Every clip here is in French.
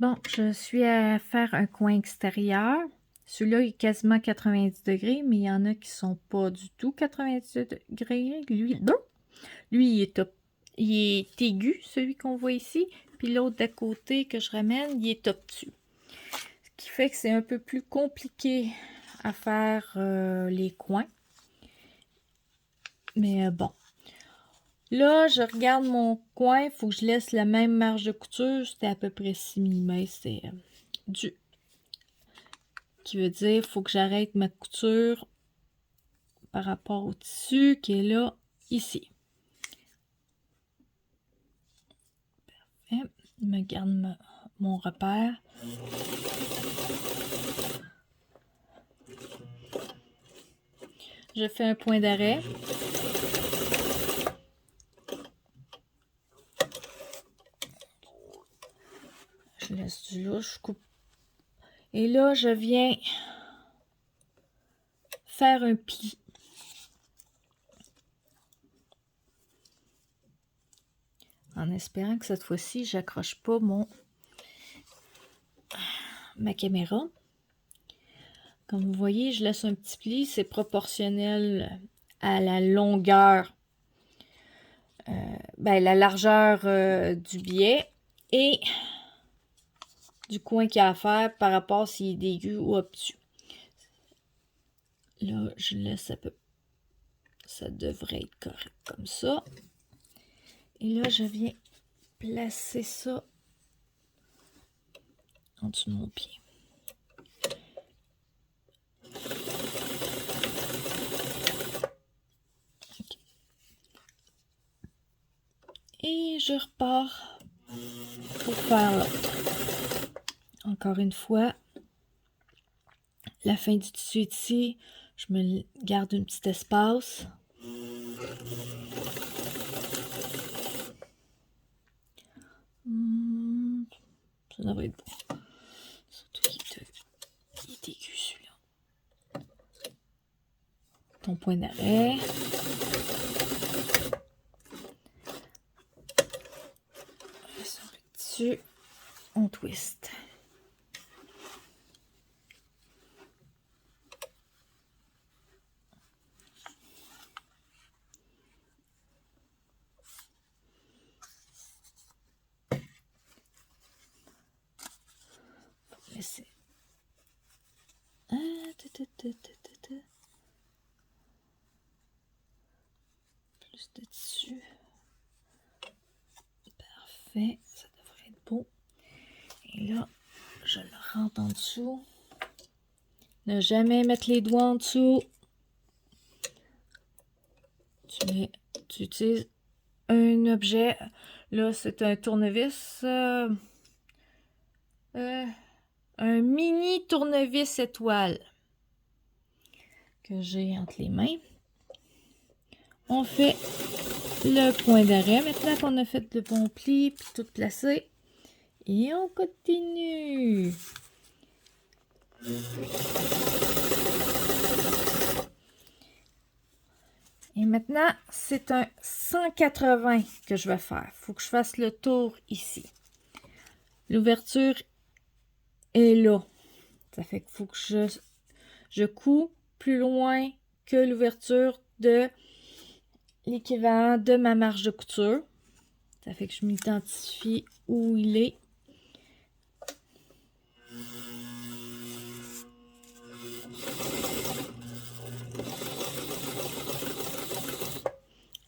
Bon, je suis à faire un coin extérieur. Celui-là est quasiment 90 degrés, mais il y en a qui sont pas du tout 90 degrés. Lui, non. Lui il est aigu, celui qu'on voit ici. Puis l'autre d'à côté que je ramène, il est obtus. Ce qui fait que c'est un peu plus compliqué à faire les coins. Mais bon. Là, je regarde mon coin. Il faut que je laisse la même marge de couture. C'était à peu près 6 mm. C'est du qui veut dire qu'il faut que j'arrête ma couture par rapport au tissu qui est là, ici. Parfait. Je me garde mon repère. Je fais un point d'arrêt. Je laisse du louche, je coupe. Et là, je viens faire un pli. En espérant que cette fois-ci, j'accroche pas ma caméra. Comme vous voyez, je laisse un petit pli. C'est proportionnel à la longueur, la largeur du biais et du coin qu'il y a à faire par rapport s'il est aigu ou obtus. Là, je laisse un peu. Ça devrait être correct comme ça. Et là, je viens placer ça en dessous de mon pied. Okay. Et je repars pour faire l'autre. Encore une fois, la fin du tissu est ici. Je me garde un petit espace. Ça devrait être bon. Surtout qu'il est aigu celui-là. Ton point d'arrêt. Sur le tissu, on twist. Laisser. Plus de tissu. Parfait, ça devrait être beau. Et là, je le rentre en dessous. Ne jamais mettre les doigts en dessous. Tu utilises un objet. Là, c'est un tournevis. Un mini tournevis étoile que j'ai entre les mains. On fait le point d'arrêt. Maintenant qu'on a fait le bon pli, puis tout placé. Et on continue. Et maintenant, c'est un 180 que je vais faire. Il faut que je fasse le tour ici. L'ouverture est là. Ça fait qu'il faut que je couds plus loin que l'ouverture de l'équivalent de ma marge de couture. Ça fait que je m'identifie où il est.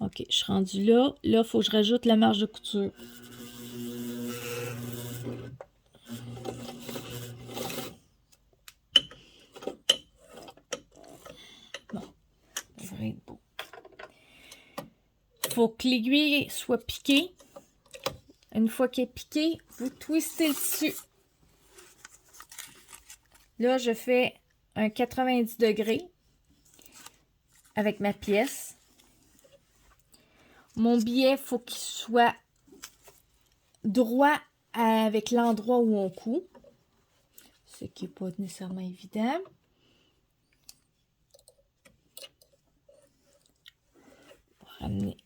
Ok, je suis rendue là. Là, il faut que je rajoute la marge de couture. Bon, ça devrait être beau. Il faut que l'aiguille soit piquée. Une fois qu'elle est piquée, vous twistez le tissu. Là, je fais un 90 degrés avec ma pièce. Mon biais, il faut qu'il soit droit avec l'endroit où on coud. Ce qui n'est pas nécessairement évident. Pour ramener.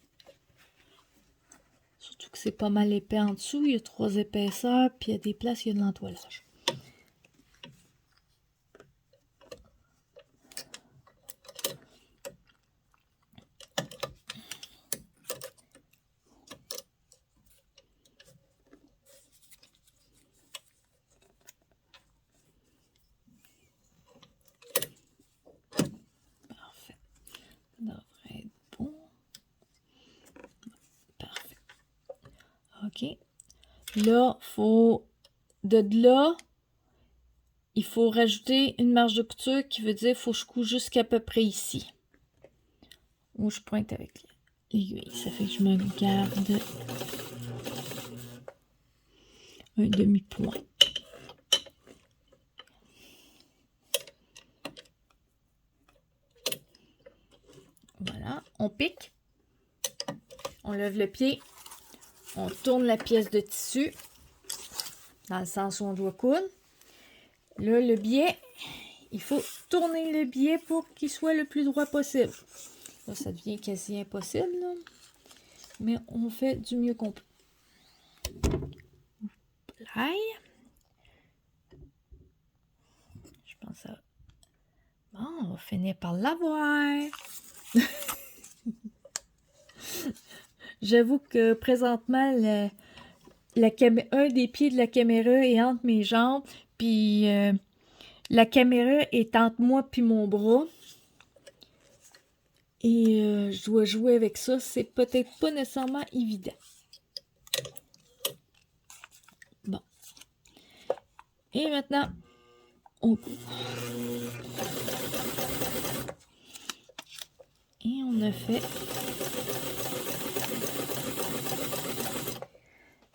Surtout que c'est pas mal épais en dessous. Il y a 3 épaisseurs, puis il y a des places, il y a de l'entoilage. Parfait. Ça devrait être bon. Parfait. OK. Là, il faut rajouter une marge de couture qui veut dire qu'il faut que je couds jusqu'à peu près ici. Où je pointe avec l'aiguille. Ça fait que je me garde un demi-point. Voilà, on pique. On lève le pied. On tourne la pièce de tissu dans le sens où on doit coudre. Là, le biais, il faut tourner le biais pour qu'il soit le plus droit possible. Là, ça devient quasi impossible, là. Mais on fait du mieux qu'on peut. L'ail. Je pense ça. Bon, on va finir par l'avoir. J'avoue que présentement, un des pieds de la caméra est entre mes jambes, puis la caméra est entre moi puis mon bras. Et je dois jouer avec ça. C'est peut-être pas nécessairement évident. Bon. Et maintenant, on couvre. Et on a fait.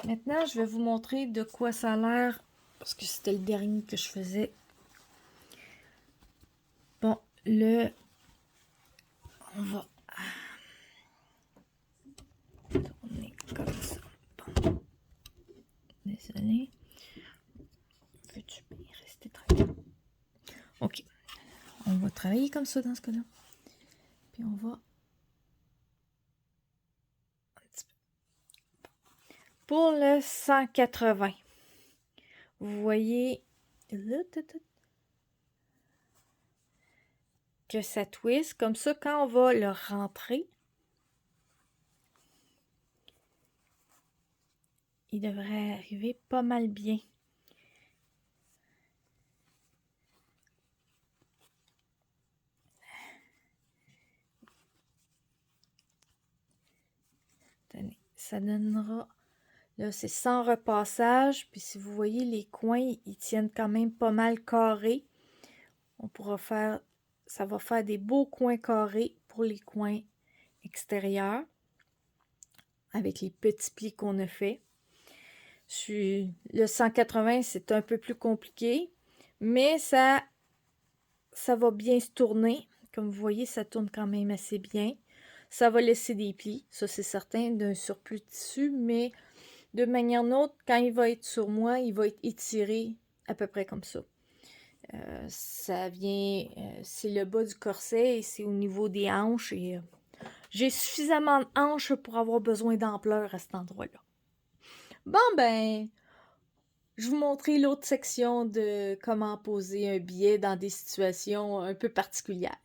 Maintenant, je vais vous montrer de quoi ça a l'air. Parce que c'était le dernier que je faisais. Bon, on va tourner comme ça. Bon. Désolé. Veux-tu rester tranquille? Ok. On va travailler comme ça dans ce cas-là. Puis on va... Pour le 180, vous voyez que ça twist. Comme ça, quand on va le rentrer, il devrait arriver pas mal bien. Tenez, ça donnera... Là, c'est sans repassage. Puis si vous voyez, les coins, ils tiennent quand même pas mal carrés. On pourra faire... Ça va faire des beaux coins carrés pour les coins extérieurs. Avec les petits plis qu'on a fait. Le 180, c'est un peu plus compliqué. Mais ça va bien se tourner. Comme vous voyez, ça tourne quand même assez bien. Ça va laisser des plis. Ça, c'est certain, d'un surplus de tissu. Mais de manière autre, quand il va être sur moi, il va être étiré à peu près comme ça. Ça vient... c'est le bas du corset et c'est au niveau des hanches. Et j'ai suffisamment de hanches pour avoir besoin d'ampleur à cet endroit-là. Bon, ben... Je vous montrer l'autre section de comment poser un billet dans des situations un peu particulières.